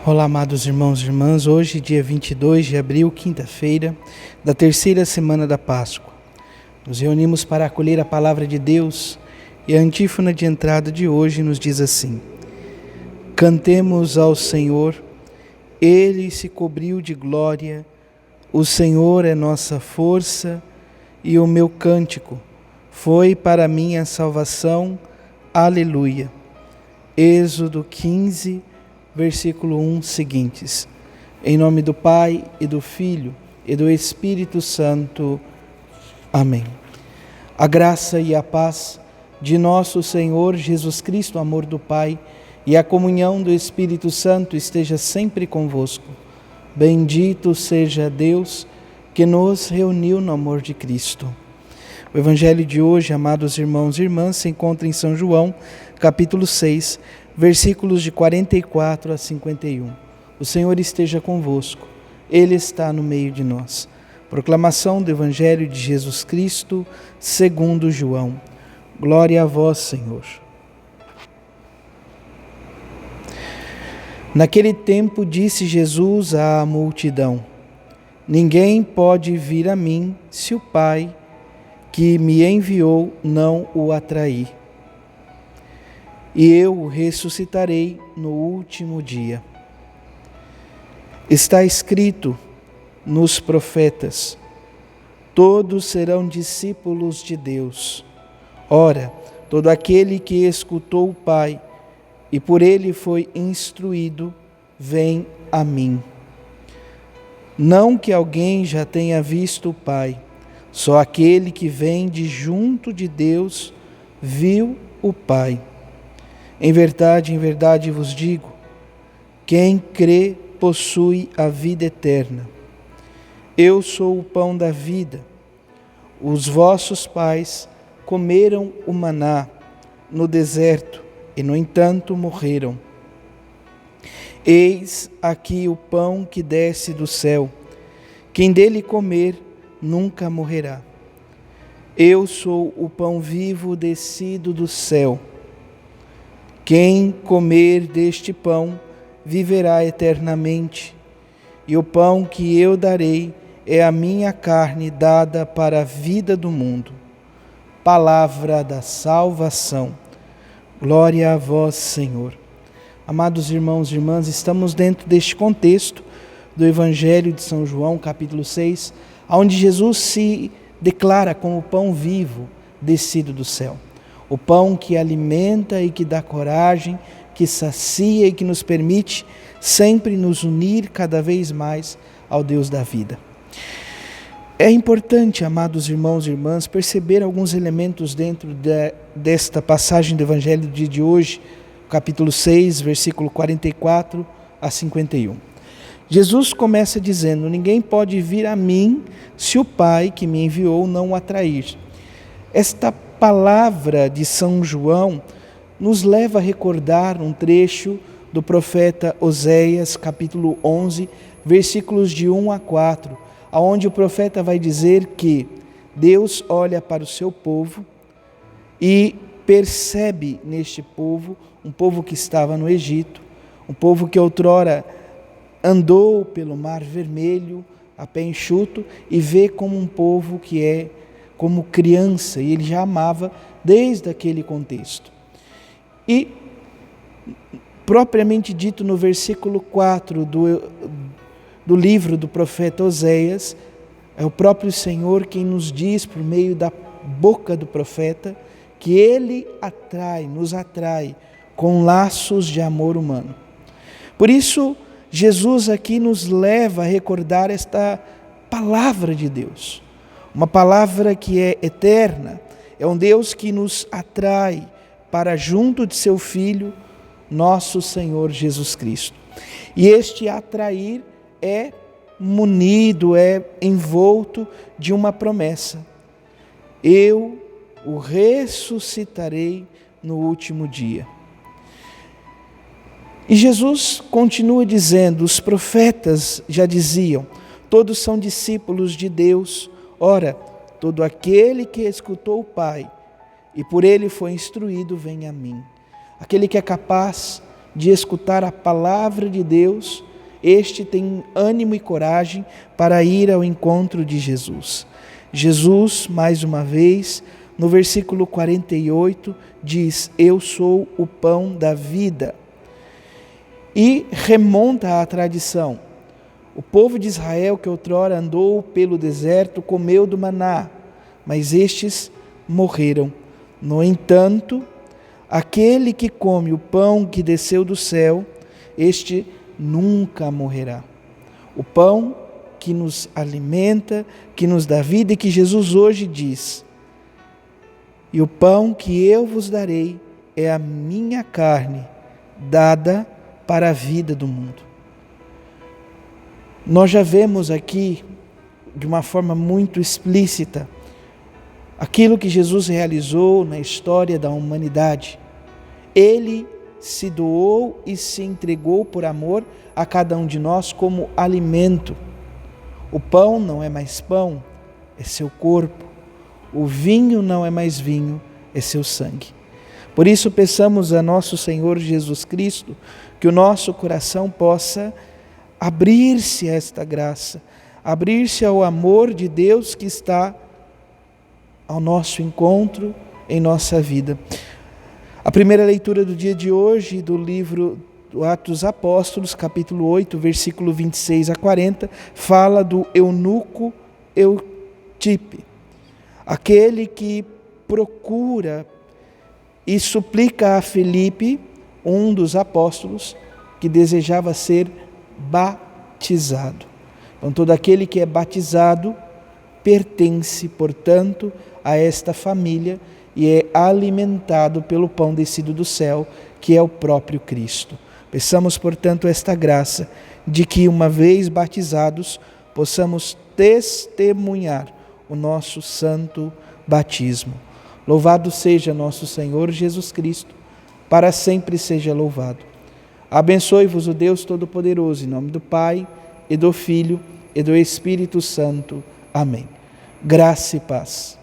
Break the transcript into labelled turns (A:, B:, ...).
A: Olá, amados irmãos e irmãs. Hoje, dia 22 de abril, quinta-feira, da terceira semana da Páscoa. Nos reunimos para acolher a palavra de Deus e a antífona de entrada de hoje nos diz assim: Cantemos ao Senhor, Ele se cobriu de glória, o Senhor é nossa força e o meu cântico foi para minha salvação. Aleluia. Êxodo 15, versículo 1 seguintes. Em nome do Pai, e do Filho, e do Espírito Santo. Amém. A graça e a paz de nosso Senhor Jesus Cristo, o amor do Pai, e a comunhão do Espírito Santo esteja sempre convosco. Bendito seja Deus que nos reuniu no amor de Cristo. O Evangelho de hoje, amados irmãos e irmãs, se encontra em São João, capítulo 6, versículos de 44 a 51. O Senhor esteja convosco, Ele está no meio de nós. Proclamação do Evangelho de Jesus Cristo, segundo João. Glória a vós, Senhor. Naquele tempo disse Jesus à multidão: Ninguém pode vir a mim se o Pai que me enviou não o atrair. E eu o ressuscitarei no último dia. Está escrito nos profetas: todos serão discípulos de Deus. Ora, todo aquele que escutou o Pai e por ele foi instruído, vem a mim. Não que alguém já tenha visto o Pai, só aquele que vem de junto de Deus viu o Pai. Em verdade vos digo, quem crê possui a vida eterna. Eu sou o pão da vida. Os vossos pais comeram o maná no deserto e, no entanto, morreram. Eis aqui o pão que desce do céu. Quem dele comer nunca morrerá. Eu sou o pão vivo descido do céu. Quem comer deste pão viverá eternamente, e o pão que eu darei é a minha carne dada para a vida do mundo. Palavra da salvação. Glória a vós, Senhor. Amados irmãos e irmãs, estamos dentro deste contexto do Evangelho de São João, capítulo 6, onde Jesus se declara como o pão vivo descido do céu. O pão que alimenta e que dá coragem, que sacia e que nos permite sempre nos unir cada vez mais ao Deus da vida. É importante, amados irmãos e irmãs, perceber alguns elementos dentro desta passagem do Evangelho de hoje, capítulo 6, versículo 44 a 51. Jesus começa dizendo: ninguém pode vir a mim se o Pai que me enviou não o atrair. Esta palavra de São João nos leva a recordar um trecho do profeta Oséias, capítulo 11, versículos de 1 a 4, onde o profeta vai dizer que Deus olha para o seu povo e percebe neste povo, um povo que estava no Egito, um povo que outrora andou pelo Mar Vermelho a pé enxuto, e vê como um povo que é como criança, e ele já amava desde aquele contexto. E, propriamente dito no versículo 4 do livro do profeta Oséias, é o próprio Senhor quem nos diz, por meio da boca do profeta, que Ele nos atrai com laços de amor humano. Por isso, Jesus aqui nos leva a recordar esta palavra de Deus. Uma palavra que é eterna, é um Deus que nos atrai para junto de seu Filho, nosso Senhor Jesus Cristo. E este atrair é munido, é envolto de uma promessa: eu o ressuscitarei no último dia. E Jesus continua dizendo: os profetas já diziam, todos são discípulos de Deus. Ora, todo aquele que escutou o Pai e por ele foi instruído, vem a mim. Aquele que é capaz de escutar a palavra de Deus, este tem ânimo e coragem para ir ao encontro de Jesus. Jesus, mais uma vez, no versículo 48, diz: eu sou o pão da vida. E remonta à tradição. O povo de Israel, que outrora andou pelo deserto, comeu do maná, mas estes morreram. No entanto, aquele que come o pão que desceu do céu, este nunca morrerá. O pão que nos alimenta, que nos dá vida e que Jesus hoje diz: e o pão que eu vos darei é a minha carne, dada para a vida do mundo. Nós já vemos aqui, de uma forma muito explícita, aquilo que Jesus realizou na história da humanidade. Ele se doou e se entregou por amor a cada um de nós como alimento. O pão não é mais pão, é seu corpo. O vinho não é mais vinho, é seu sangue. Por isso peçamos a nosso Senhor Jesus Cristo que o nosso coração possa abrir-se a esta graça, abrir-se ao amor de Deus que está ao nosso encontro em nossa vida. A primeira leitura do dia de hoje, do livro do Atos dos Apóstolos, capítulo 8, versículo 26 a 40, fala do eunuco Eutipe, aquele que procura e suplica a Filipe, um dos apóstolos, que desejava ser batizado. Então, todo aquele que é batizado pertence, portanto, a esta família e é alimentado pelo pão descido do céu, que é o próprio Cristo. Peçamos, portanto, esta graça de que, uma vez batizados, possamos testemunhar o nosso santo batismo. Louvado seja nosso Senhor Jesus Cristo, para sempre seja louvado. Abençoe-vos o Deus Todo-Poderoso, em nome do Pai, e do Filho, e do Espírito Santo. Amém. Graça e paz.